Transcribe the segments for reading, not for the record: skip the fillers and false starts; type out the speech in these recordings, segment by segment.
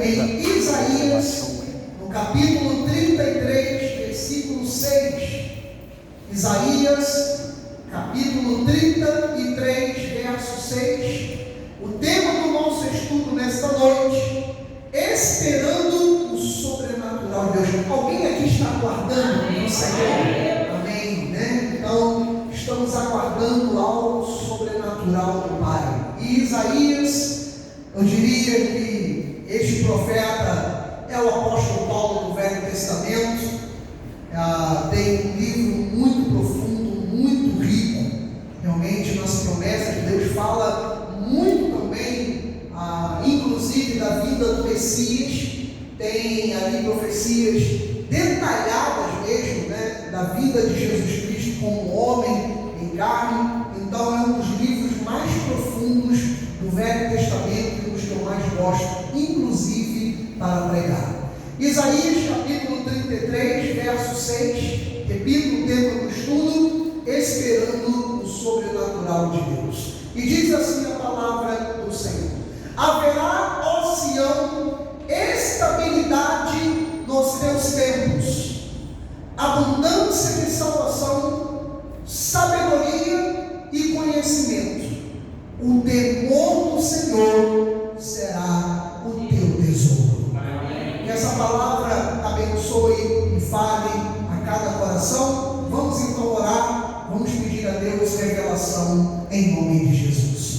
em Isaías, no capítulo 33, versículo 6. Isaías, capítulo 33, verso 6. O tema do nosso estudo nesta noite: esperando o sobrenatural de Deus. Alguém aqui está aguardando no Senhor? Amém, né? Então, estamos aguardando algo sobrenatural do Pai. E Isaías, eu diria que este profeta é o apóstolo Paulo do Velho Testamento. Tem um livro muito profundo, muito rico, realmente nas promessas de Deus. Fala muito também, inclusive da vida do Messias. Tem ali profecias detalhadas mesmo, né, da vida de Jesus Cristo como homem em carne. Então é um dos livros mais profundos do Velho Testamento e dos que eu mais gosto, inclusive para pregar. Isaías capítulo 33, verso 6, repito o tema do estudo: esperando o sobrenatural de Deus. E diz assim a palavra do Senhor: haverá, ó Sião, estabilidade nos teus tempos, abundância de salvação, sabedoria e conhecimento. O temor do Senhor será o teu tesouro. Que essa palavra abençoe e fale a cada coração. Vamos então orar, vamos pedir a Deus revelação em nome de Jesus.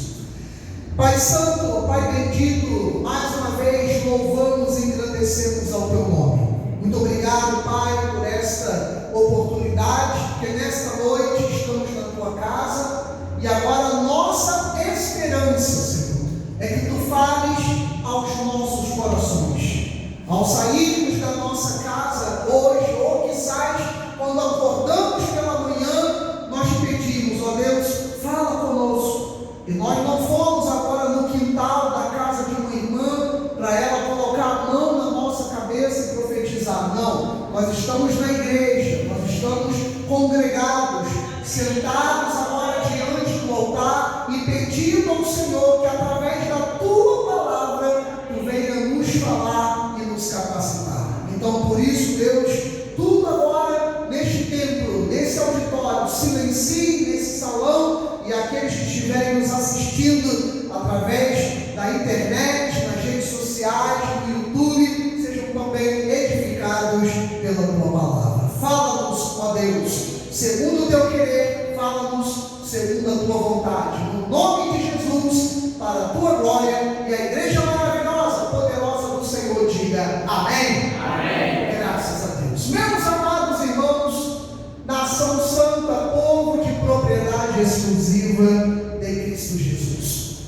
Pai Santo, Pai bendito, mais uma vez louvamos e engrandecemos ao teu nome. Muito obrigado, Pai, por esta oportunidade, porque nesta noite estamos na tua casa e agora a nossa esperança, Senhor, é que tu fales aos nossos corações. Ao sairmos da nossa casa hoje, ou quizás quando acordamos pela manhã, nós pedimos: ó Deus, fala conosco. E nós não fomos agora no quintal da casa de uma irmã para ela colocar a mão na nossa cabeça e profetizar. Não, nós estamos na igreja, nós estamos congregados, sentados agora diante do altar e pedindo ao Senhor que através da tua palavra tu venha nos falar e nos capacitar. Então, por isso, Deus, tudo agora neste templo, nesse auditório, silencie nesse salão, e aqueles que estiverem nos assistindo através da internet, nas redes sociais, no YouTube, sejam também edificados pela tua palavra. Fala-nos, ó Deus, segundo o teu querer, fala-nos segundo a tua vontade, no nome de Jesus, para a tua glória. E a igreja maravilhosa, poderosa do Senhor diga amém. Amém. Graças a Deus. Meus amados irmãos, nação santa, povo de propriedade exclusiva de Cristo Jesus,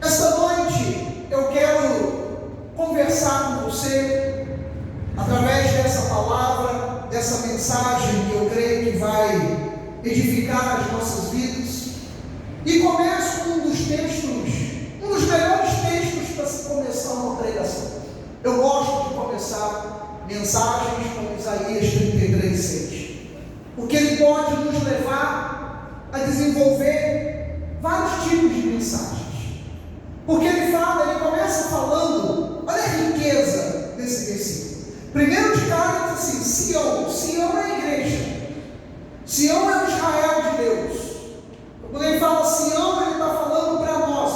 esta noite eu quero conversar com você através dessa palavra, dessa mensagem que eu creio que vai edificar as nossas vidas. E começo com um dos melhores textos para se começar uma pregação. Eu gosto de começar mensagens com Isaías 33, 6, porque ele pode nos levar a desenvolver vários tipos de mensagens. Porque ele começa falando, olha a riqueza desse versículo. Primeiro de cara ele diz assim: Sião é a igreja, Sião é o Israel de Deus. Quando ele fala Sião, ele está falando para nós.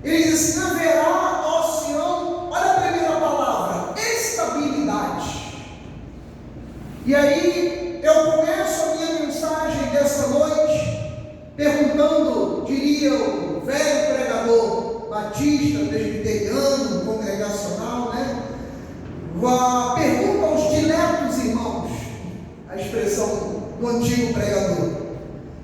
Ele diz assim: haverá, ó Sião, olha a primeira palavra, estabilidade. E aí eu começo a minha mensagem desta noite perguntando, diria o velho pregador batista, presbiteriano, congregacional, né? Pergunta aos diletos irmãos, a expressão do antigo pregador.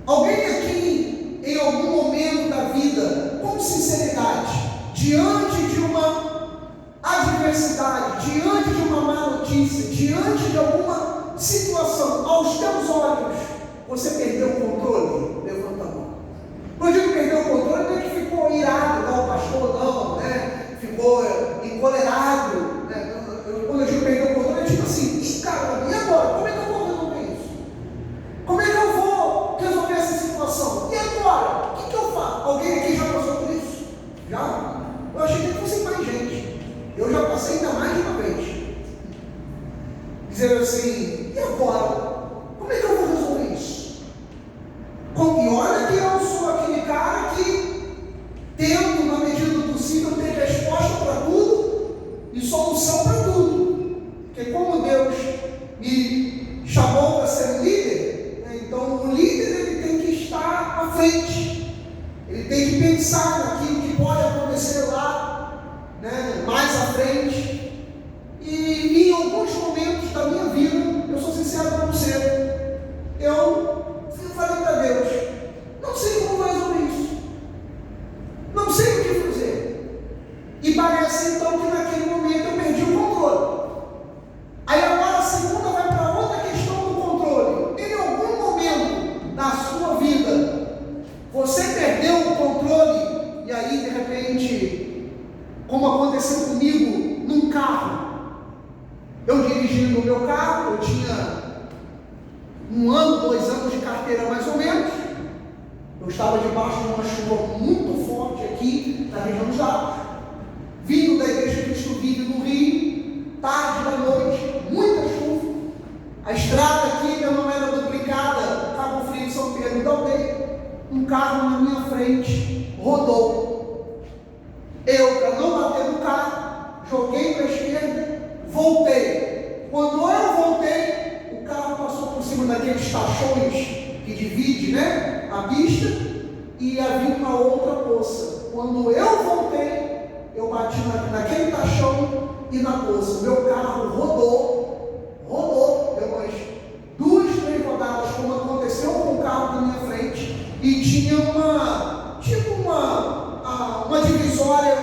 Alguém aqui, em algum momento da vida, com sinceridade, diante de uma adversidade, diante de uma má notícia, diante de alguma situação, aos teus olhos, você perdeu o controle? Levanta a mão. Quando eu digo perdeu o controle, não é que ficou irado, igual o pastor, não, né? Ficou encolerado, né? Quando eu digo perdeu o controle, é tipo assim: caramba, e agora? Como é que eu vou resolver isso? Como é que eu vou resolver essa situação? E agora? O que eu faço? Alguém aqui já passou por isso? Já? Eu achei que fosse mais gente. Eu já já passei ainda mais de uma vez. Dizer assim, e agora? Como é que eu vou resolver isso? E olha que eu sou aquele cara que tento, na medida do possível, ter resposta para tudo e solução para tudo. Porque como Deus me chamou para ser um líder, né, então o líder ele tem que estar à frente. Ele tem que pensar naquilo que pode acontecer lá, né, mais à frente. E em alguns momentos da minha vida, eu sou sincero para você, eu falei para Deus, não sei como vai resolver isso, não sei o que fazer. E parece então que naquele momento eu perdi o controle. Aí agora a segunda vai para outra questão do controle. Em algum momento da sua vida, você perdeu o controle, e aí de repente, como aconteceu comigo num carro, eu dirigindo o meu carro, eu tinha 1 ano, 2 anos de carteira mais ou menos, eu estava debaixo de uma chuva muito forte aqui na região dos Lagos, vindo da Igreja Cristo Vive no Rio, tarde da noite, muita chuva, a estrada aqui não era duplicada, Cabo Frio de São Pedro da Aldeia, um carro na minha frente rodou. Eu, para não bater no carro, joguei para a esquerda, voltei. Quando eu voltei, o carro passou por cima daqueles tachões que divide, né, a pista, e havia uma outra poça. Quando eu voltei, eu bati naquele tachão e na poça. Meu carro rodou, deu umas 2, 3 rodadas, como aconteceu com o carro na minha frente, e tinha uma divisória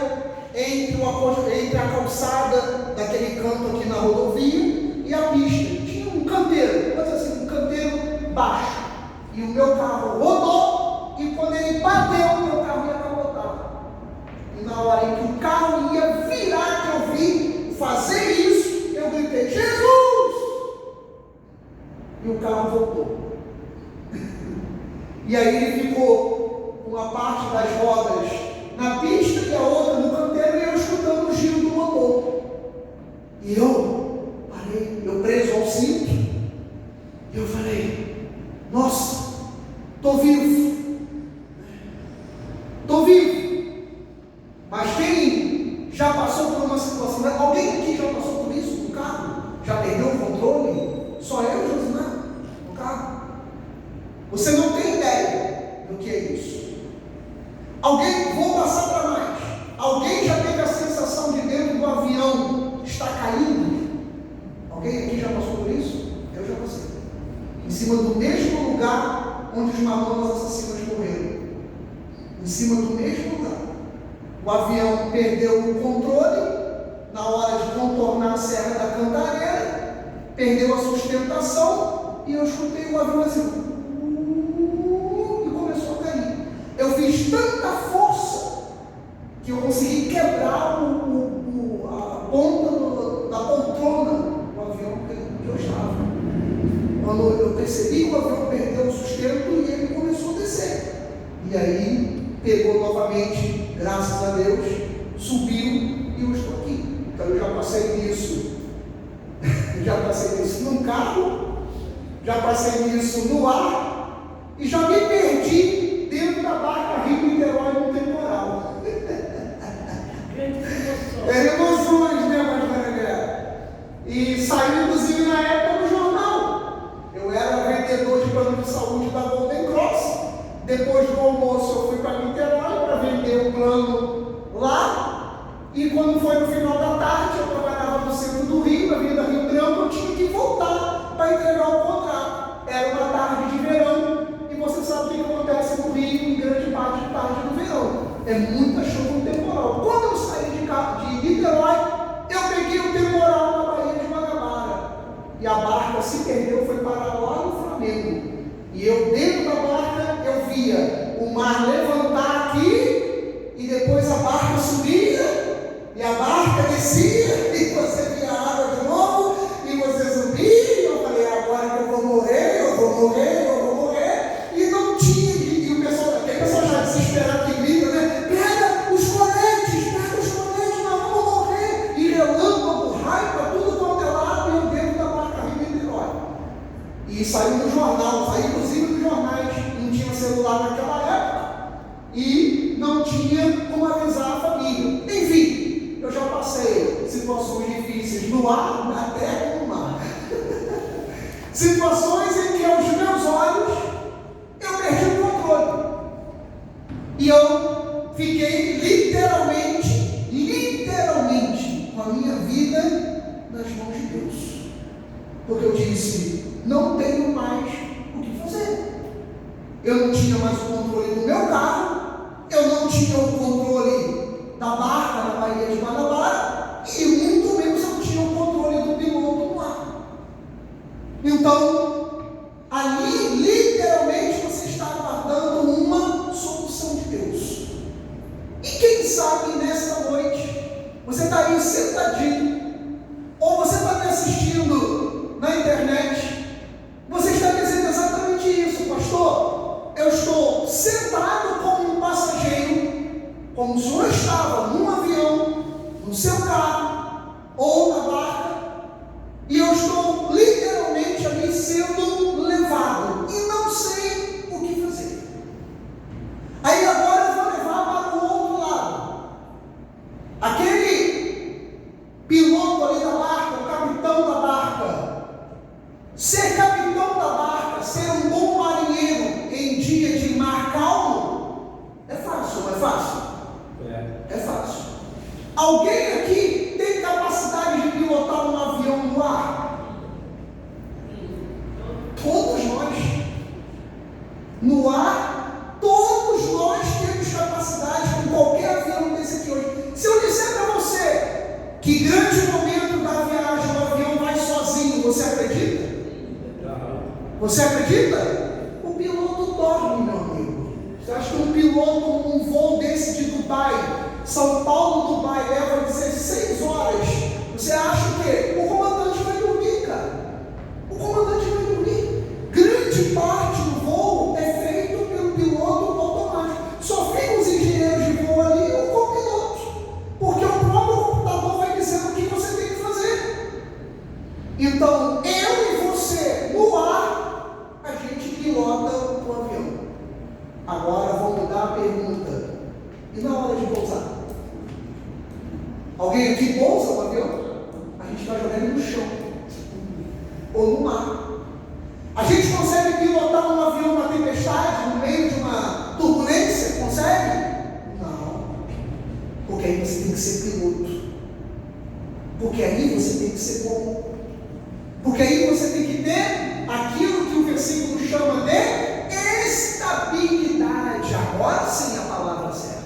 entre a calçada daquele canto aqui na rodovia e a pista. Tinha um canteiro, mas assim, um canteiro baixo. E o meu carro rodou, e quando ele bateu, o meu carro ia capotar. E na hora em que o carro ia virar, que eu vi fazer isso, eu gritei, Jesus! E o carro voltou. E aí ele ficou com uma parte das rodas na pista e a outra no canteiro, e eu escutando o giro do motor. E eu parei, eu preso ao cinto, e eu falei, nossa, estou vivo. Mas quem já passou por uma situação, alguém aqui já passou por isso no carro? Já perdeu o controle? Só eu, Josimar, no carro? Você não tem ideia do que é isso. Alguém, vou passar para mais. Alguém já teve a sensação de dentro do avião está caindo? Alguém aqui já passou por isso? Eu já passei. Em cima do mesmo lugar onde os mamonas assassinos morreram. Em cima do mesmo lugar. O avião perdeu o controle na hora de contornar a Serra da Cantareira, perdeu a sustentação, e eu escutei o avião assim, e começou a cair. Eu fiz tanta força que eu consegui quebrar a ponta da poltrona do avião que eu estava. Quando eu percebi que o avião perdeu o sustento, e ele começou a descer. E aí pegou novamente, graças a Deus, subiu, e eu estou aqui. Então eu já passei nisso. Já passei nisso num carro, já passei nisso no ar, e já me perdi dentro da barca Rio-Niterói no temporal. Era emoções, né, Pastor André? E saiu, inclusive, na época no jornal. Eu era vendedor de plano de saúde da Golden Cross. Depois do almoço eu fui para Niterói para vender o plano lá. E quando foi no final da tarde, eu trabalhava no centro do Rio, na Avenida Rio Branco, eu tinha que voltar para entregar o contrato. Era uma tarde de verão, e você sabe o que acontece no Rio em grande parte de tarde do verão. É muita chuva no temporal. Quando eu saí de Niterói, eu peguei o temporal na Baía de Guanabara. E a barca se perdeu, foi parar lá no Flamengo. E eu dentro da barca, eu via o mar levantar aqui, e depois a barca subia, e a barca descia, e você via a água de novo, e você subia, e eu falei, agora que eu vou morrer, e não tinha, e o pessoal já desesperado que grita, né? Pega os coletes, nós vamos morrer, e relógio saiu no jornal, saiu inclusive nos jornais, não tinha celular naquela época e não tinha como avisar a família. Enfim, eu já passei situações difíceis no ar, na terra e no mar. Situações em que aos meus olhos eu perdi o controle. E eu fiquei literalmente com a minha vida nas mãos de Deus. Porque eu disse, não tenho mais o que fazer. Eu não tinha mais o controle do meu carro, eu não tinha o controle da barca na Baía de Guanabara, e muito menos eu tinha o controle do piloto no ar. Então, ali, literalmente, você está aguardando uma solução de Deus. E quem sabe nesta noite, você está aí sentadinho, ou você está me assistindo na internet, você está dizendo exatamente isso, pastor. Eu estou sentado como um passageiro, como o senhor estava num avião, no seu carro, ou na barca, e eu estou literalmente ali sendo levado, e não sei o que fazer. Aí agora eu vou levar para o outro lado. Aquele piloto ali da barca, o capitão da barca, ser capitão da barca, ser um bom marinheiro em dia de mar calmo, é fácil, não é fácil? É fácil. Alguém aqui tem capacidade de pilotar um avião no ar? Todos nós. No ar, todos nós temos capacidade com qualquer avião desse aqui hoje. Se eu disser para você que grande momento da viagem o avião vai sozinho, você acredita? Você acredita? O piloto dorme, meu amigo. Você acha que um piloto, um voo desse de Dubai, São Paulo, Dubai, leva 16 horas? Você acha o quê? O comandante vai dormir, cara. O comandante vai dormir. Grande parte do voo é feito pelo piloto automático. Só ficam os engenheiros de voo ali e o copiloto. Porque o próprio computador vai dizendo o que você tem que fazer. Então, eu e você, no ar, a gente pilota o avião. Agora vou mudar a pergunta. E na hora de pousar? Alguém aqui pousa o avião? A gente vai jogar ele no chão. Ou no mar. A gente consegue pilotar um avião na tempestade, no meio de uma turbulência? Consegue? Não. Porque aí você tem que ser piloto. Porque aí você tem que ser bom. Porque aí você tem que ter aquilo que o versículo chama de estabilidade. Agora sim a palavra certa.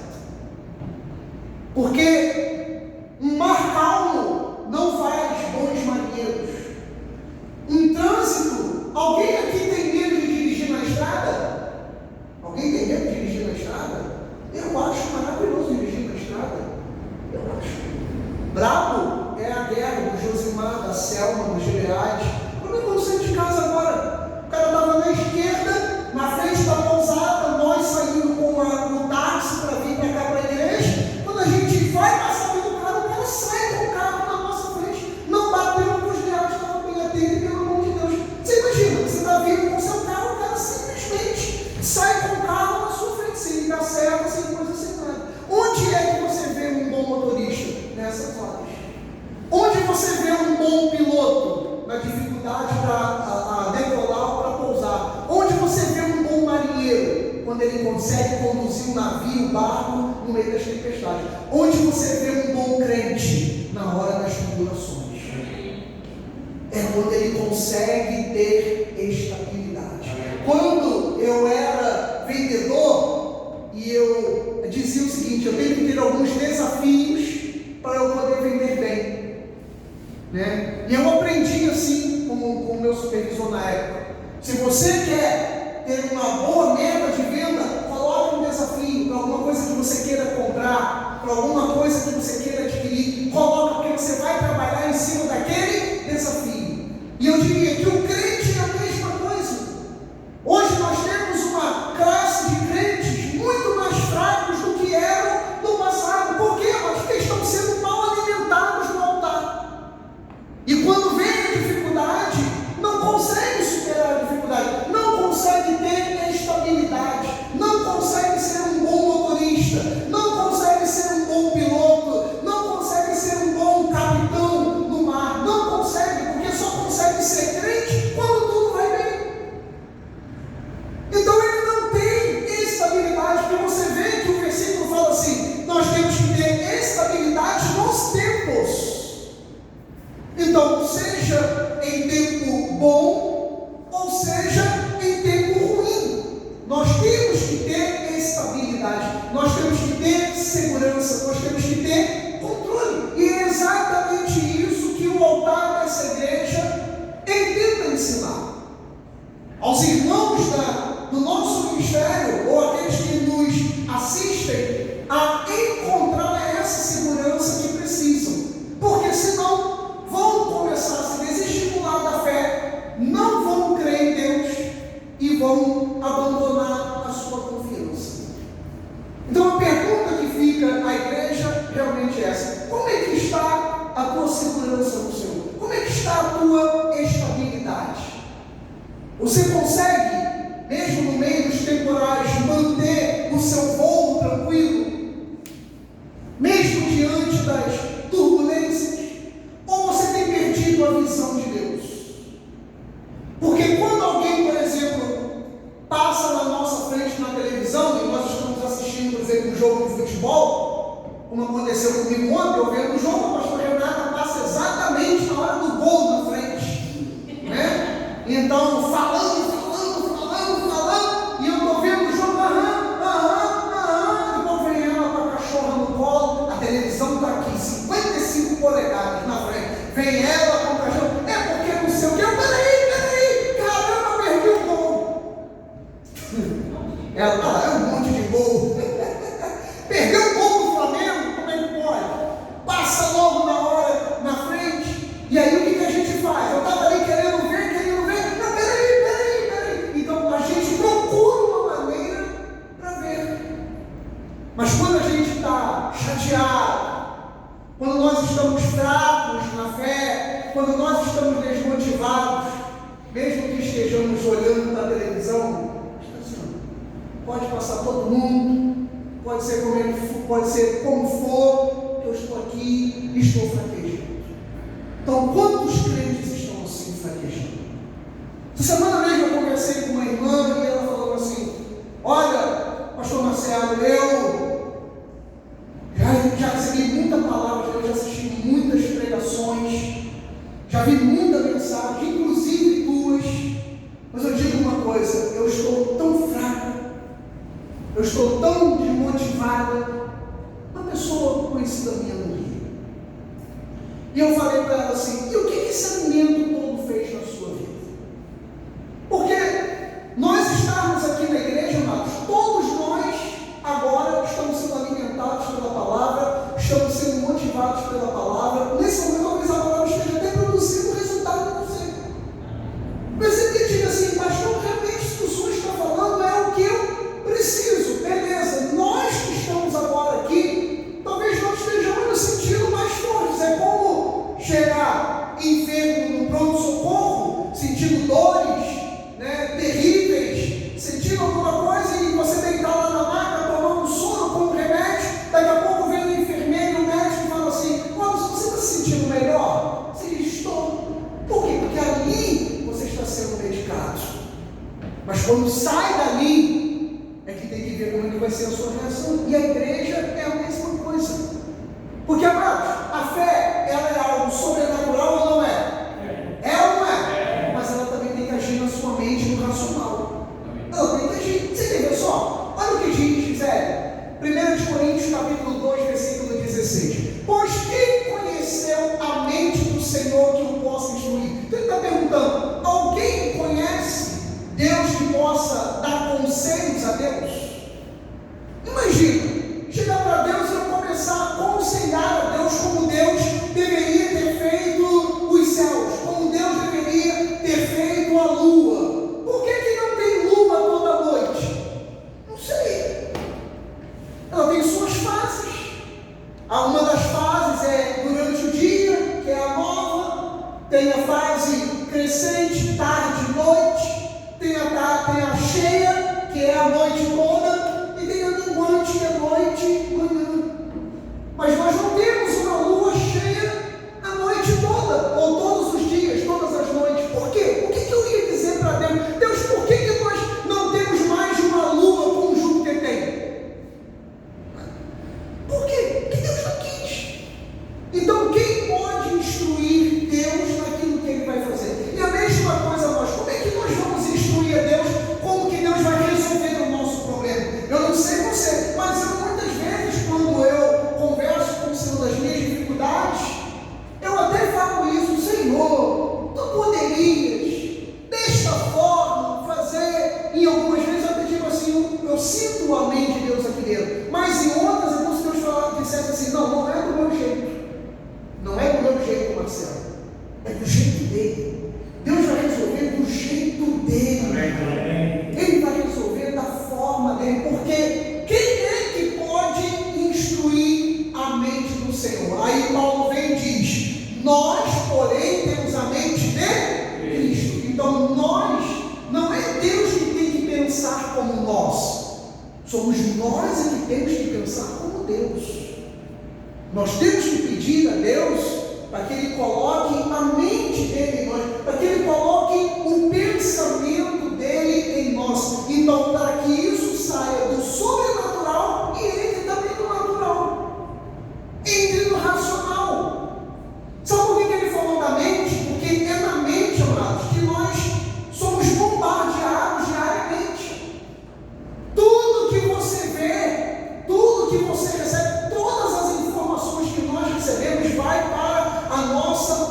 Porque um mar calmo não faz bons marinheiros. Um trânsito, alguém aqui tem medo de dirigir na estrada? Alguém tem medo de dirigir na estrada? Eu acho maravilhoso dirigir na estrada. Eu acho. Brabo é a guerra do Josimar, da Selma, dos Gileade. Como é que eu saí de casa agora? O cara estava na esquerda, na frente da pousada, nós saímos com o táxi para vir para cá para a igreja. Quando a gente vai passar pelo carro, o cara sai com o carro na nossa frente. Não bateu nos reais, estava bem atento, pelo amor de Deus. Você imagina, você está vindo com o seu carro, o cara simplesmente sai com o carro na sua frente, sem ligar certo, sem coisa, sem nada. Onde é que você vê um bom motorista? Nessas horas. Onde você vê um bom piloto? Na dificuldade para decolar ou para pousar. Onde você vê um bom marinheiro? Quando ele consegue conduzir um navio, um barco no meio das tempestades. Onde você vê um bom crente? Na hora das tribulações. É quando ele consegue ter estabilidade. Quando eu era vendedor e eu dizia o seguinte: eu tenho que ter alguns desafios para eu poder vender bem. Né? E eu aprendi assim com o meu supervisor na época: se você quer ter uma boa meta de venda, coloque um desafio para alguma coisa que você queira comprar, para alguma coisa que você queira adquirir, coloca, porque você vai trabalhar em cima daquele desafio. E eu diria que o crente é a mesma coisa. Hoje nós temos uma classe de crentes muito mais fracos do que eram no passado. Por quê? Porque estão sendo mal alimentados no altar. E quando vem a dificuldade, não consegue superar a dificuldade. vem ela com o cachorro, é porque não sei o que, peraí, caramba, perdi o gol. Ela, é um monte de gol. Perdeu o gol do Flamengo, como é que pode? Passa logo na hora, na frente, e aí o que a gente faz? Eu estava ali querendo ver, não, peraí. Então a gente procura uma maneira para ver. Mas quando a gente está chateado, quando nós estamos fracos na fé, quando nós estamos desmotivados, mesmo que estejamos olhando para a televisão, pode passar todo mundo, pode ser como for, eu estou aqui e estou fraquejando. Então, quantos crentes estão assim fraquejando? Essa semana mesmo eu conversei com uma irmã e ela falou assim: olha, pastor Marcelo, eu já recebi muita palavra, eu já assisti muitas pregações, já vi muita mensagem, inclusive tuas, mas eu digo uma coisa, eu estou tão fraca, eu estou tão desmotivada. Uma pessoa conhecida minha no Rio, e eu falei para ela assim: e o que esse alimento todo fez na sua vida? Porque nós estarmos aqui na igreja, amados, todos nós agora estamos sendo alimentados pela palavra, estamos sendo motivados pela palavra. Nesse momento, talvez a palavra esteja até produzindo resultado para você. Mas você diga assim: pastor, realmente isso que o senhor está falando é o que eu preciso. Beleza, nós que estamos agora aqui, talvez não estejamos nos sentindo mais fortes. É como chegar enfermo no pronto-socorro, sentindo dores, terríveis, sentindo alguma coisa, e você deitar lá na maca, tomando soro com um remédio. Daqui a pouco vem o enfermeiro, o médico, e fala assim: você está se sentindo melhor? Você diz: estou. Por quê? Porque ali você está sendo medicado. Mas quando sai dali, é que tem que ver como é que vai ser a sua reação. E a igreja é a mesma coisa. Porque, amados, a fé, ela é algo sobrenatural ou não é? É ou não é? Mas ela também tem que agir na sua mente, no racional. Ela tem que agir. Você quer ver só? Olha o que diz, Gisele. 1 Coríntios capítulo 2, versículo 16. Pois quem conheceu a mente do Senhor que o possa instruir? Então ele está perguntando: alguém conhece Deus que possa dar conselhos a Deus? Imagina, chegar para Deus e eu começar a aconselhar a Deus como Deus deveria ter feito os céus, como Deus deveria ter feito a lua. Por que não tem lua toda noite? Não sei. Ela tem suas fases. Uma das fases é durante o dia, que é a nova. Tem a fase crescente, tarde e noite. Tem a cheia, que é a noite toda. E tem a minguante, que é noite e manhã. Mas nós não temos uma lua cheia a noite toda, ou todos os dias, todas as noites. Por quê? O que eu ia dizer para Deus? Deus, por que nós não temos mais de uma lua como Júpiter tem? Por quê? Porque Deus não quis. Então quem pode instruir Deus naquilo que Ele vai fazer? E a mesma coisa nós. Como é que nós vamos instruir a Deus? Como que Deus vai resolver o nosso problema? Eu não sei você, mas eu muitas vezes, quando eu converso com o Senhor das minhas dificuldades, eu até falo isso: Senhor, Tu poderias desta forma fazer. E algumas vezes eu até digo assim, eu sinto a mente de Deus aqui dentro, mas em outras é como se Deus dissesse assim: não é do meu jeito, não é do meu jeito, Marcelo, é do jeito dele. Deus vai resolver do jeito dele. Ele vai resolver da forma dele, porque quem é que pode instruir a mente do Senhor? Aí Paulo vem e diz: nós, porém, temos a mente de Cristo. Então nós, não é Deus que tem que pensar como nós, somos nós que temos que pensar como Deus. Nós temos que pedir a Deus para que Ele coloque a mente dele em nós, para que Ele coloque o pensamento dele em nós. Então, para que isso saia do sobrenatural e entre também no natural, entre no racional. Sabe por que Ele falou da mente? Porque é na mente, amados, que nós somos bombardeados diariamente. Tudo que você vê, tudo que você recebe, todas as informações que nós recebemos vai para a nossa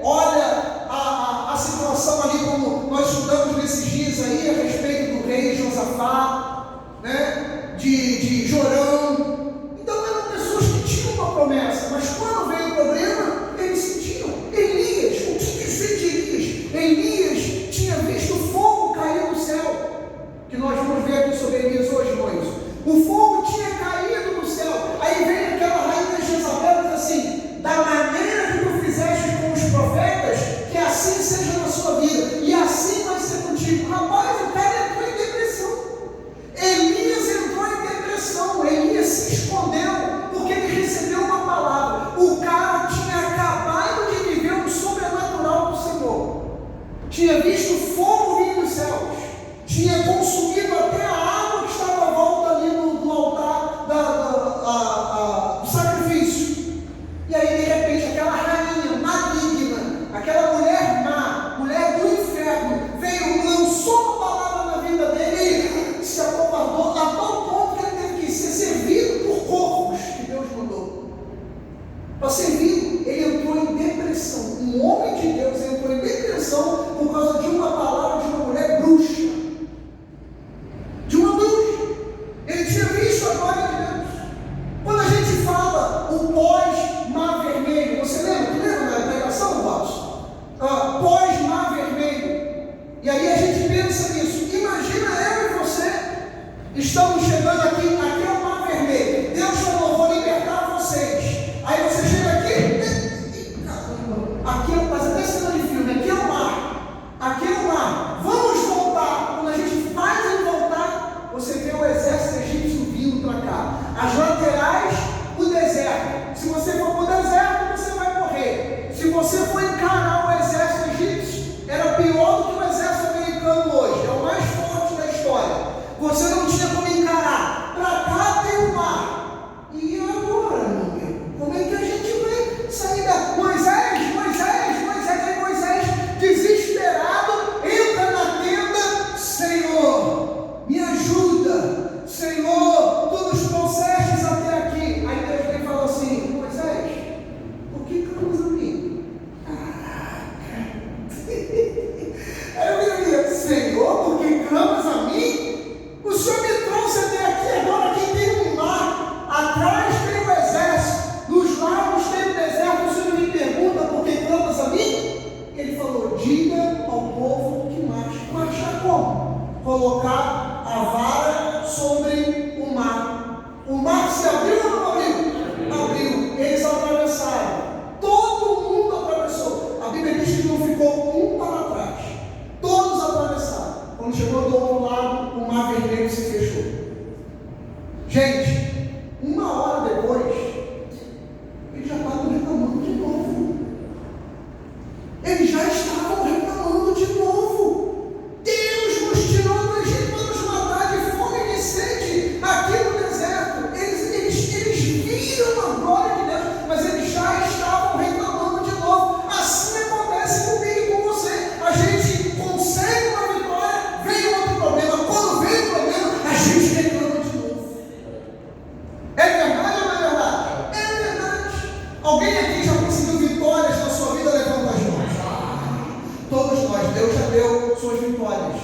olha a situação ali, como nós estudamos nesses dias aí, a respeito do rei Josafá, né? de Jorão. Então eram pessoas que tinham uma promessa, mas quando veio o problema, eles sentiam. Elias, o que dizer de Elias? Elias tinha visto fogo cair do céu, que nós vamos ver aqui sobre Elias hoje, irmãos. O fogo tinha caído do céu. Aí vem aquela rainha Jezabel e diz assim: da maneira que tu fizeste com os profetas, que assim seja na sua vida, e assim vai ser contigo. Rapaz, o cara entrou em depressão. Elias entrou em depressão. Elias se escondeu porque ele recebeu uma palavra. O cara tinha acabado de viver um sobrenatural do Senhor, tinha visto fogo vir dos céus, tinha consumido até a água que estava à volta ali do altar do sacrifício. E aí de repente aquela rainha maligna, aquela mulher má, mulher do inferno, veio, lançou uma palavra na vida dele e se acovardou a tal ponto que ele teve que ser servido por corvos que Deus mandou para servir. Ele entrou em depressão. Um homem de Deus entrou em depressão por causa de uma palavra de uma mulher bruxa. De uma bruxa. Ele tinha visto a glória de Deus. Quando a gente fala o pós-mar vermelho, você lembra? Tu lembra da pregação, Watson? Pós-mar vermelho. E aí a gente pensa nisso. Imagina eu e você, estamos chegando aqui é o mar vermelho. Deus falou: vou libertar vocês. Aí você chega aqui, mas até cena de filme, aqui é o mar, vamos voltar. Quando a gente faz ele voltar, você vê o exército egípcio vindo para cá, as laterais, o deserto. Se você for para o deserto, você vai morrer. Se você for encarar o exército egípcio, era pior do que o exército americano hoje, é o mais forte da história. Você não tinha como encarar. Para cá tem o mar. E agora, meu amigo? Como é que a gente vai sair da... Moisés, aí Moisés, desesperado, entra na tenda: Senhor, me ajuda, Senhor, tu nos trouxestes até aqui. Aí Deus vem e fala assim: Moisés, por que clamas a mim? Caraca. Aí eu diria: Senhor, por que clamas a mim? O Senhor me trouxe até aqui, agora aqui tem um mar, atrás tem o exército, nos lados tem o deserto. O Senhor me pergunta: por que clamas a mim? Ele falou: diga ao povo que marche. Marchar como? Colocar a vara sobre o mar. O mar se abriu ou não abriu? Abriu. Eles atravessaram. Todo mundo atravessou. A Bíblia diz que não ficou um para trás. Todos atravessaram. Quando chegou do outro lado, o mar vermelho se fechou. Gente, uma hora depois, eles já estavam reclamando de novo. Eles já estavam reclamando de novo. Deus nos tirou do Egito para nos matar de fome e de sede aqui no deserto. Eles viram a glória de Deus, mas eles já estavam reclamando de novo. Assim acontece comigo e com você. A gente consegue uma vitória, vem outro problema. Quando vem o problema, a gente reclama de novo. É verdade ou não é verdade? É verdade. Alguém aqui já conseguiu vitórias na sua vida? Levanta as mãos. Todos nós, Deus já deu suas vitórias.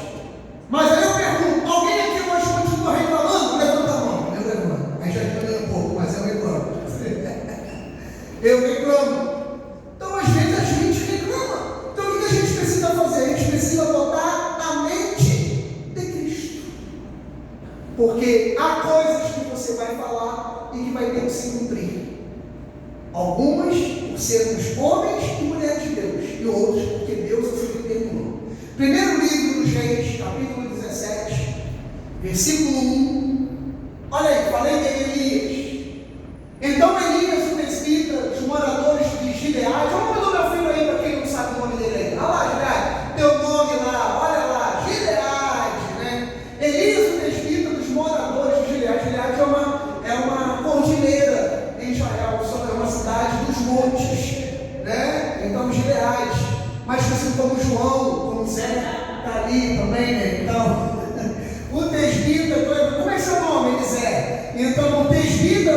Mas aí eu pergunto: alguém aqui hoje continua reclamando? Levanta a mão. Eu levanto. Aí já reclamei um pouco, mas eu reclamo. Eu reclamo. Então às vezes a gente reclama. Então o que a gente precisa fazer? A gente precisa botar a mente de Cristo. Porque há coisas que você vai falar e que vai ter que se cumprir. Algumas por sermos homens e mulheres de Deus, e outras porque Deus assim determinou. Primeiro livro dos Reis, capítulo 17, versículo 1. Olha aí, falei de Elias. Então Elias, o tesbita, os moradores de Gileade. Olha o nome do meu filho aí, para quem não sabe o nome dele aí. Olha lá, Gileade, teu nome lá, olha lá, Gileade, né? Elias, o tesbita, dos moradores de Gileade. Gileade é uma cordilheira em Israel, é uma cidade dos montes, né? Então Gileade, mas assim como João, como Zé, está ali também, né? Então, o tesbita, como é seu nome, Zé? Então, o tesbita,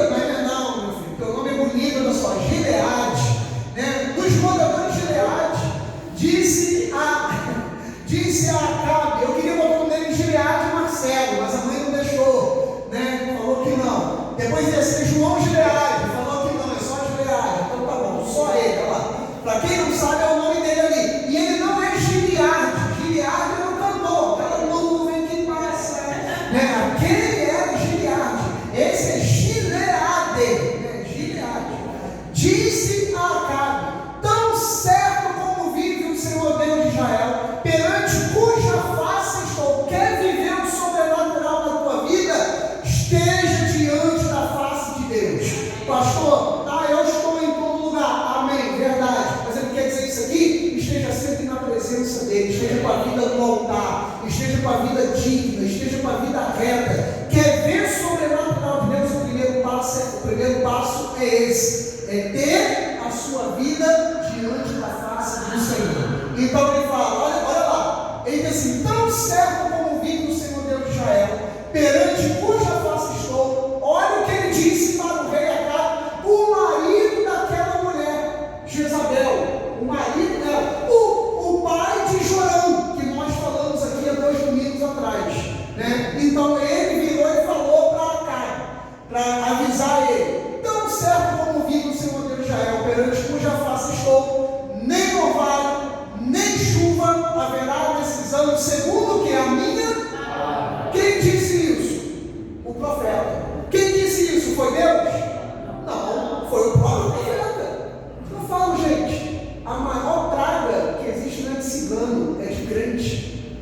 não, meu filho, teu nome é bonito, olha só, Gileade, né? Dos moradores de Gileade, Depois ia ser João Gileade, falou que não, é só Gileade. Então tá bom, só ele, olha lá. Para quem não sabe, é o nome dele ali. E ele não é Gileade. Gileade era o cantor, aquela nuvem que passa. Né? Aquele era Gileade. Esse é Gileade. Né? Gileade. Disse a Acabe: tão certo como vive o Senhor Deus de Israel, perante cuja face estou, quer viver o sobrenatural na tua vida, esteja diante da face de Deus. Pastor, eu estou em todo lugar, amém, verdade, mas ele quer dizer isso aqui, esteja sempre na presença dele, esteja com a vida no altar, esteja com a vida digna, esteja com a vida reta. Quer ver o sobrenatural de Deus? O primeiro passo é esse, é ter a sua vida diante da face do Senhor. Então ele fala, olha lá, ele diz assim: tão certo como vive o Senhor Deus de Israel, perante cuja face estou. Olha o que ele disse para o rei Acabe, o marido daquela mulher, Jezabel, o marido dela, o pai de Jorão, que nós falamos aqui há 2 domingos atrás, né? Então ele virou e falou para Acabe, para avisar ele: tão certo como vive o Senhor Deus de Israel, perante cuja face estou, nem orvalho, nem chuva haverá nesses anos, segundo que a minha. Quem disse isso? O profeta. Quem disse isso? Foi Deus? Não, foi o próprio profeta. Eu falo, gente, a maior praga que existe não é de cigano, é de crente.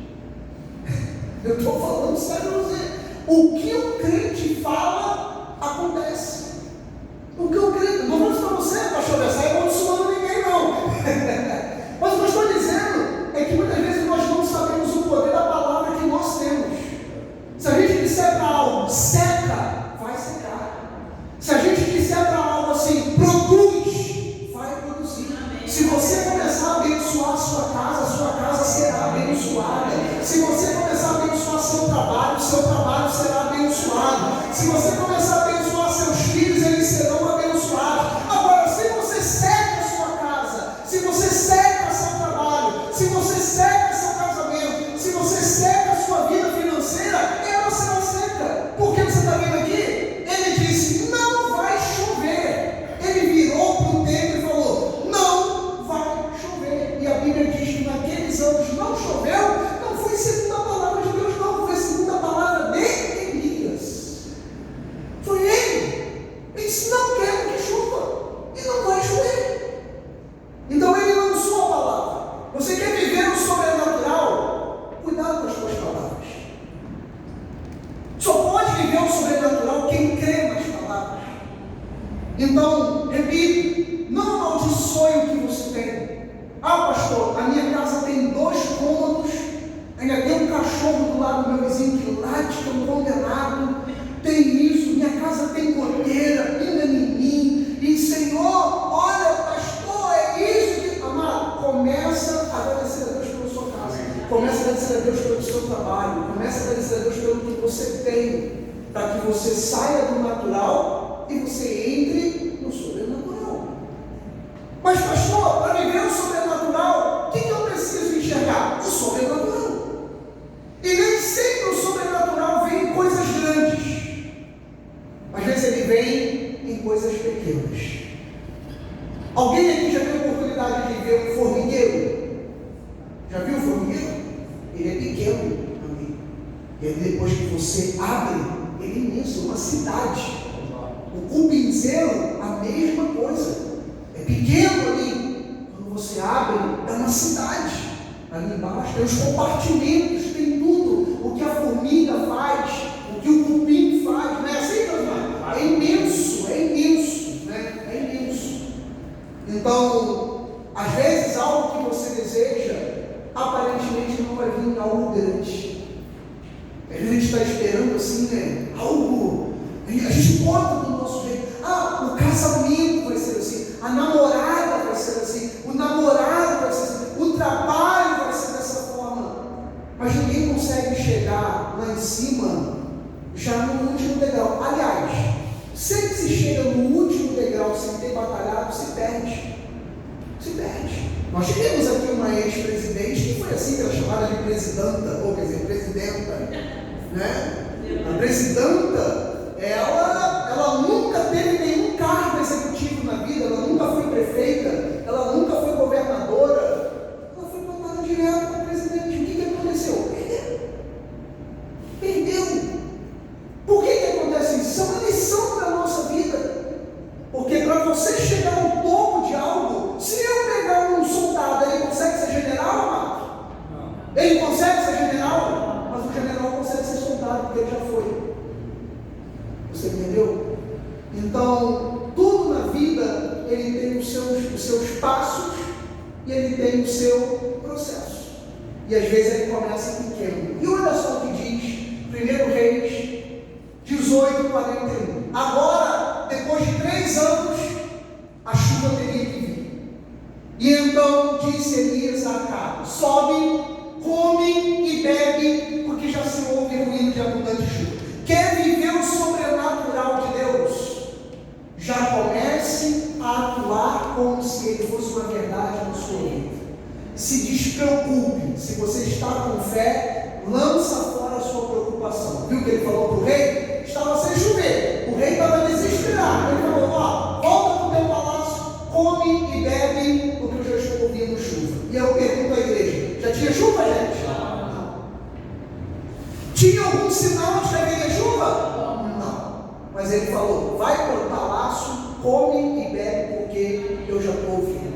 Eu estou falando sério para você. O que o crente fala, acontece. O que o crente, não vou dizer para você, pastor, essa é amaldiçoando ninguém, não. Mas o que eu estou dizendo é que muitas vezes nós não sabemos o poder da palavra que nós temos. Se a gente disser para algo, seca, vai secar. Se a gente disser para algo assim, produz, vai produzir. Se você começar a abençoar a sua casa será abençoada. Se você começar a abençoar seu trabalho será abençoado. Se você começar a abençoar seus filhos, eles serão abençoados. Agora, se você seca a sua casa, se você seca seu trabalho, se você seca seu casamento, se você seca a sua vida financeira, ela será seca. Porque você está vendo aqui? Ele disse: não vai chover. Ele virou para o tempo e falou: não vai chover. E a Bíblia diz que naqueles anos não choveu. Não foi segundo a palavra de Deus, não, foi segundo a palavra de Elias. Foi ele. Ele disse: não quero que chova. E não vai chover. Então ele lançou a palavra. Você quer viver o sobrenatural? Cuidado com as suas palavras. Só pode viver o sobrenatural quem crê nas palavras. Então, repito, não amaldiçoe o que você tem. Pastor, a minha casa tem 2 cômodos, ainda tem um cachorro do lado do meu vizinho que late, que é um condenado, tem isso, minha casa tem goteira, pinga em mim, e Senhor, olha, pastor, é isso que... Amado, começa a agradecer a Deus pela sua casa, começa a agradecer a Deus pelo seu trabalho, começa a agradecer a Deus pelo que você tem, para que você saia do natural e você entre no sobrenatural. Mas pastor, para viver o sobrenatural, o que eu preciso enxergar? O sobrenatural. E nem sempre o sobrenatural vem em coisas grandes. Às vezes ele vem em coisas pequenas. Alguém aqui já teve a oportunidade de ver um formigueiro? Já viu o formigueiro? Ele é pequeno, amigo. E aí depois que você abre, ele é imenso, uma cidade. O cupinzeiro, a mesma coisa. É pequeno ali. Quando você abre, é uma cidade. Ali embaixo tem os compartimentos, tem tudo. O que a formiga faz, o que o cupim faz. Não é assim, irmão? É imenso, né? É imenso. Então, às vezes algo que você deseja, aparentemente não vai vir algo grande. Às vezes a gente está esperando assim, né? Algo. A gente bota do nosso jeito. O casamento vai ser assim, a namorada vai ser assim, o namorado vai ser assim, o trabalho vai ser dessa forma. Mas ninguém consegue chegar lá em cima, já no último degrau. Aliás, sempre que se chega no último degrau sem ter batalhado, se perde. Se perde. Nós tivemos aqui uma ex-presidente que foi assim, que era chamada de presidenta, ou quer dizer, presidenta, né? A presidenta, ela ela nunca teve nenhum cargo executivo na vida, ela nunca foi prefeita, ela nunca foi governadora, ela foi botada direto para presidente. O que aconteceu? Perdeu. Por que acontece isso? Isso é uma lição para a nossa vida. Porque para você chegar ao topo de algo, se eu pegar um soldado, ele consegue ser general, Marcos? Não. Ele consegue ser general? Mas o general consegue ser soldado, porque ele já foi. Você entendeu? Então, tudo na vida, ele tem os seus passos e ele tem o seu processo. E às vezes ele começa pequeno. E olha só o que diz 1 Reis 18:41. Agora, depois de 3 anos, a chuva teria que vir. E então disse Elias a Acabe: sobe, come e bebe, porque já se ouve ruído de abundante chuva. Quer viver o sobrenatural de Deus? Já comece a atuar como se ele fosse uma verdade na sua vida. Se despreocupe. Se você está com fé, lança fora a sua preocupação. Viu o que ele falou para o rei? Estava sem chover. O rei estava desesperado. Ele falou: ó, volta para o teu palácio, come e bebe, porque eu já estou ouvindo chuva. E eu pergunto à igreja: já tinha chuva, gente? Não. Tinha algum sinal de que haveria chuva? Não. Mas ele falou: vai para o palácio, come e bebe, porque eu já estou ouvindo.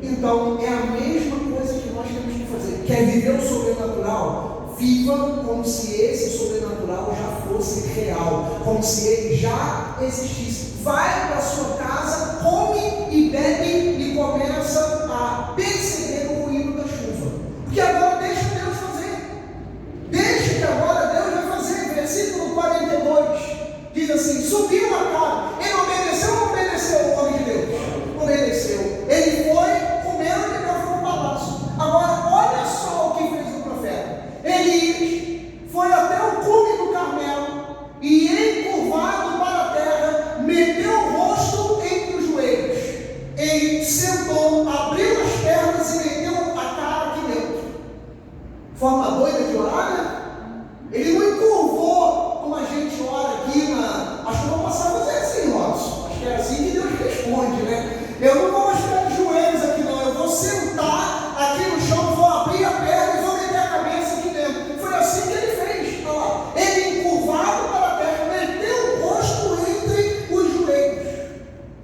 Então é a mesma coisa que nós temos que fazer. Quer viver o sobrenatural? Viva como se esse sobrenatural já fosse real, como se ele já existisse. Vai para a sua casa, come e bebe e começa a perceber o ruído da chuva. Porque agora deixa Deus fazer. Deixa que agora Deus vai fazer. Versículo 42 diz assim: subiu Acabe. Ele obedeceu ou não obedeceu o homem de Deus? Obedeceu. Ele foi, comeu e levou para o palácio. Agora olha só o que fez o profeta. Ele foi até o cume do Carmelo e, encurvado para a terra, meteu o rosto entre os joelhos. Ele sentou, abriu as pernas e meteu a cara aqui dentro. Forma doida de orar, né? Ele não encurvou como a gente ora aqui na... Acho que eu vou passar a fazer assim, nosso. Acho que é assim que Deus responde, né? Eu não vou ficar de joelhos aqui, não. Eu vou sentar aqui no chão, vou abrir a perna e vou meter a cabeça aqui dentro. Foi assim que ele fez. Olha lá. Ele, encurvado para a terra, meteu o rosto entre os joelhos.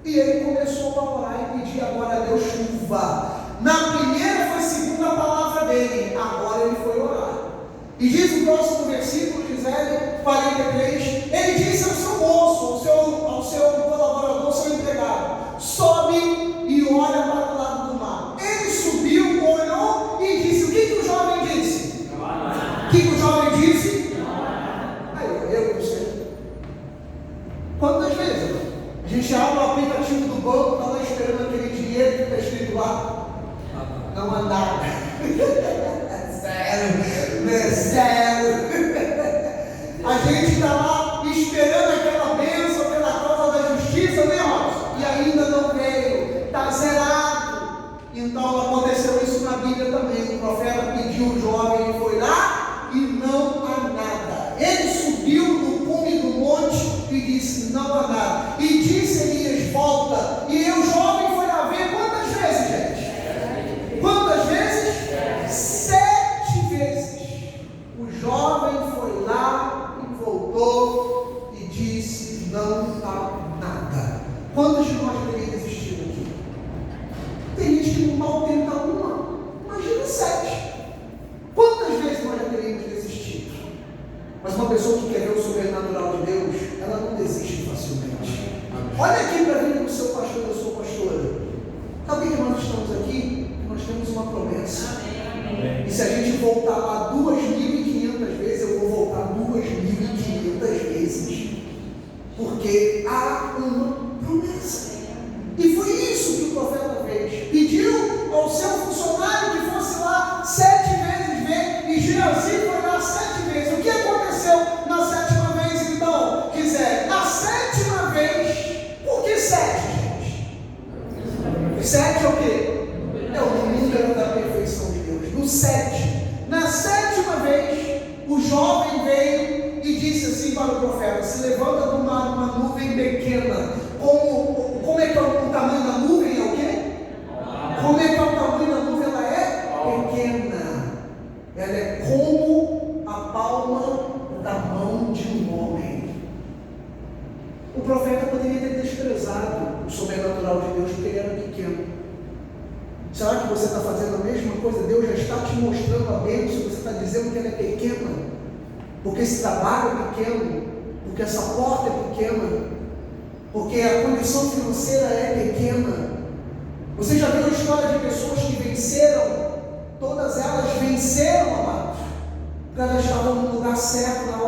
E ele começou a orar e pedir agora a Deus chuva. Na primeira foi a segunda palavra dele. Agora ele foi orar. E diz o próximo versículo, Gisele 43, ele disse ao seu moço, ao seu colaborador, ao seu empregado: sobe e olha para o lado do mar. Ele subiu, olhou e disse: o que o jovem disse? O que o jovem disse? Aí eu não sei. Quantas vezes a gente abre o aplicativo do banco, está lá esperando aquele dinheiro que está escrito lá? Não há nada. Zero. A gente está lá esperando aquela bênção pela causa da justiça, né, Robson? E ainda não veio, está zerado. Então aconteceu isso na Bíblia também. O profeta pediu o jovem, ele foi lá e não há nada. Ele subiu no cume do monte e disse: não há nada. E disse Elias: volta. E o jovem foi lá ver quantas vezes, gente? Quantas vezes? 7 vezes. O jovem foi lá e voltou e disse: não há nada. Quantos de nós teriam desistido aqui? Tem gente que mal tenta uma, imagina 7. Quantas vezes nós já teríamos desistido? Mas uma pessoa que quer ver o sobrenatural de Deus, ela não desiste facilmente. Olha aqui para mim, o seu pastor, eu sou pastora. Sabe o que nós estamos aqui? Nós temos uma promessa. E se a gente voltar lá 2.500 vezes, eu vou voltar 2.500 vezes. Porque há uma promessa. E foi isso que o profeta fez. Pediu ao seu funcionário que fosse lá 7 vezes ver. E Geazi foi lá 7 vezes. O que aconteceu na 7ª vez, então, Gisele? Na 7ª vez, por que 7, gente? 7 é o quê? É o número da perfeição de Deus. No 7. Na 7ª vez, o jovem veio e disse assim para o profeta: se levanta do mar uma nuvem pequena. Como é que é o tamanho da nuvem? É o quê? Como é que é o tamanho da nuvem? Ela é pequena. Ela é como a palma da mão de um homem. O profeta poderia ter desprezado o sobrenatural de Deus porque ele era pequeno. Será que você está fazendo a mesma coisa? Deus já está te mostrando a bênção, você está dizendo que ela é pequena, porque esse trabalho é pequeno, porque essa porta é pequena, porque a condição financeira é pequena. Você já viu a história de pessoas que venceram? Todas elas venceram, amados, porque elas estavam no lugar certo, na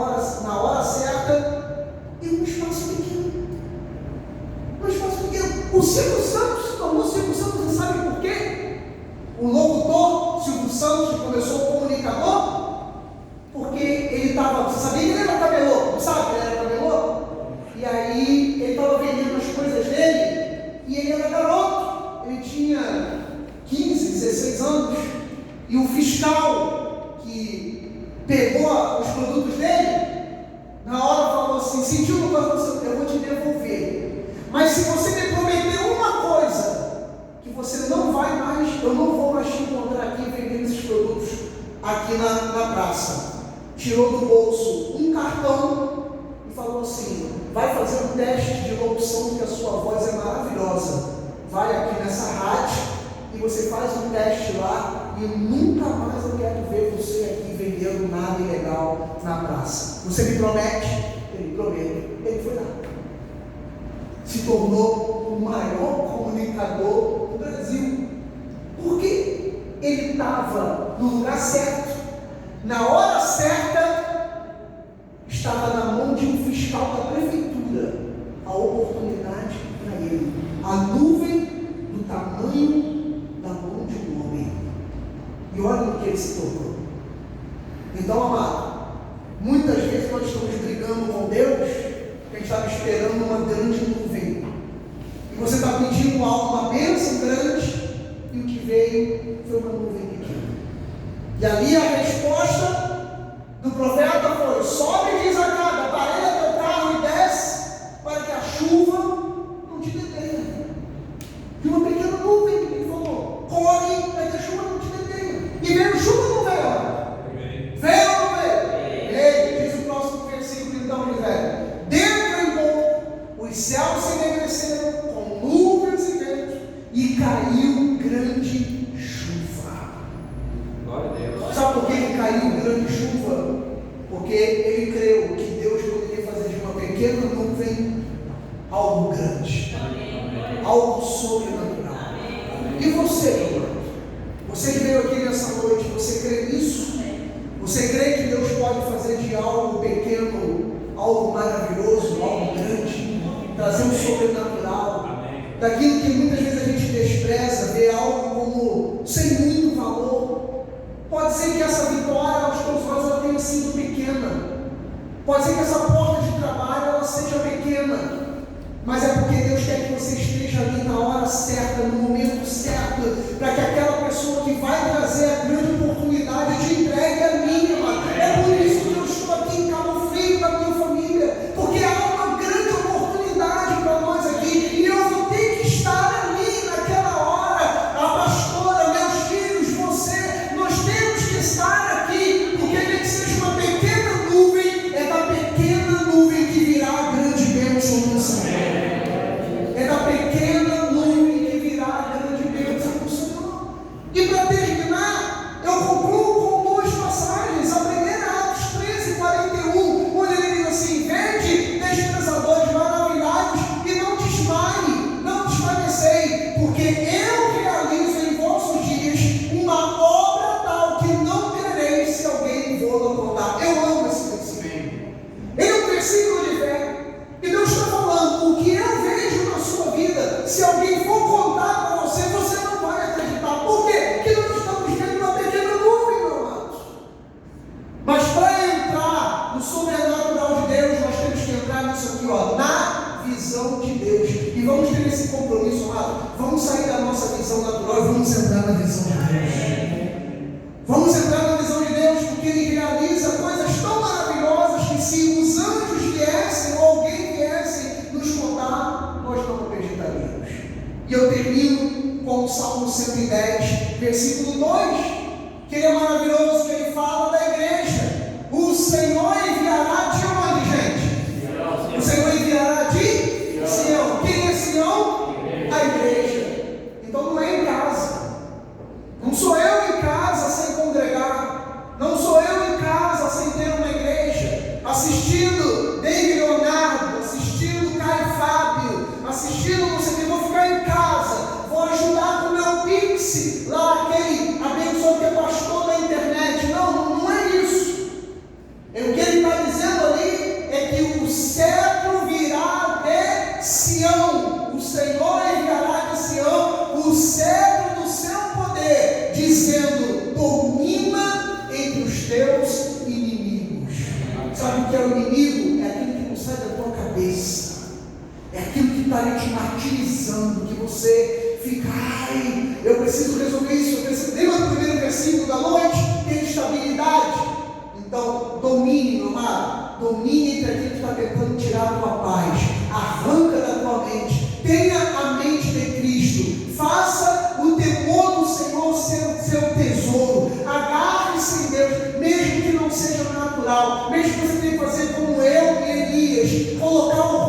hora certa, e num espaço pequeno. Num espaço pequeno. O Silvio Santos se tornou Silvio Santos, você sabe por quê? O locutor Silvio Santos, que começou o comunicador, porque ele estava, você sabia que ele era camelô? Não sabe que ele era camelô? E aí ele estava vendendo as coisas dele, e ele era garoto, ele tinha 15, 16 anos, e o fiscal que pegou os produtos dele, na hora falou assim: sentiu no coração, eu vou te devolver, mas se você me prometer uma coisa, que você não vai mais, eu não vou mais te encontrar aqui vendendo esses produtos aqui na praça. Tirou do bolso um cartão e falou assim: vai fazer um teste de locução, que a sua voz é maravilhosa, vai aqui nessa rádio e você faz um teste lá, e nunca mais eu quero ver você aqui vendendo nada ilegal na praça. Você me promete? Ele prometeu. Ele foi lá, se tornou o maior comunicador do Brasil, porque ele estava no lugar certo, na hora certa. Estava na mão de um fiscal da prefeitura a oportunidade para ele, a nuvem do tamanho da mão de um homem, e olha no que ele se tornou. Então, amado, muitas vezes nós estamos brigando com Deus, porque a gente estava esperando uma grande nuvem, e você está pedindo algo, uma bênção grande, e o que veio foi uma nuvem pequena. E ali a resposta do profeta foi: sobe e diz a cada, aparelha teu carro e desce, para que a chuva não te detenha. De uma pequena nuvem, ele falou: corre para que a chuva não te detenha. E veio chuva ou não veio? Veio ou não veio? Veio. Diz o próximo versículo, então, diz: dentro em pouco os céus se ennegreceram com nuvens e ventos, e caiu grande chuva. Glória a Deus. Sabe por que caiu grande chuva? Porque ele creu que Deus poderia fazer de uma pequena nuvem algo grande, algo sobrenatural. E você, meu irmão? Você que veio aqui nessa noite, você crê nisso? Você crê que Deus pode fazer de algo pequeno algo maravilhoso, algo grande, trazer um sobrenatural, daquilo que muitas vezes a gente despreza, vê algo como sem muito valor? Pode ser que essa vitória aos teus olhos ela tenha sido pequena, pode ser que essa porta de trabalho ela seja pequena, mas é porque Deus quer que você esteja ali na hora certa, no momento certo, para que aquela pessoa que vai trazer a grande oportunidade te entregue a mim. É por isso que eu estou aqui em Cabo Frio com a minha família, porque há uma grande oportunidade para nós aqui, e eu vou ter que estar ali naquela hora. A pastora, meus filhos, você, nós temos que estar aqui, porque nem que seja uma pequena nuvem, é da pequena nuvem que virá a grande bênção do Senhor. É da pequena nuvem que virá a grande bênção do Senhor. E para terminar, versículo 2, que ele é maravilhoso, que ele fala da igreja. O Senhor enviará de onde, gente? O Senhor enviará de Sião. Quem é Sião? A igreja. Então não é em casa. Não sou eu em casa sem congregar. Não sou eu em casa sem ter uma igreja. Assistindo David Leonardo, assistindo Caio Fábio, assistindo não sei o que, vou ficar em casa, vou ajudar com o meu Pix, lá aquele abençoado que é pastor da internet. Não, não é isso. O que ele está dizendo ali é que o cetro virá de Sião. O Senhor enviará de Sião o cetro do seu poder, dizendo: domina entre os teus inimigos. Sabe o que é o inimigo? É aquilo que não sai da tua cabeça. É aquilo que está ali te martirizando, que você fica, ai, eu preciso resolver isso, eu preciso. Lembra do primeiro versículo da noite? Ter estabilidade. Então, domine, meu amado. Domine entre aquilo que está tentando tirar a tua paz. Arranca da tua mente. Tenha a mente de Cristo. Faça o temor do Senhor seu tesouro. Agarre-se em Deus, mesmo que não seja natural. Mesmo que você tenha que fazer como eu e Elias, colocar o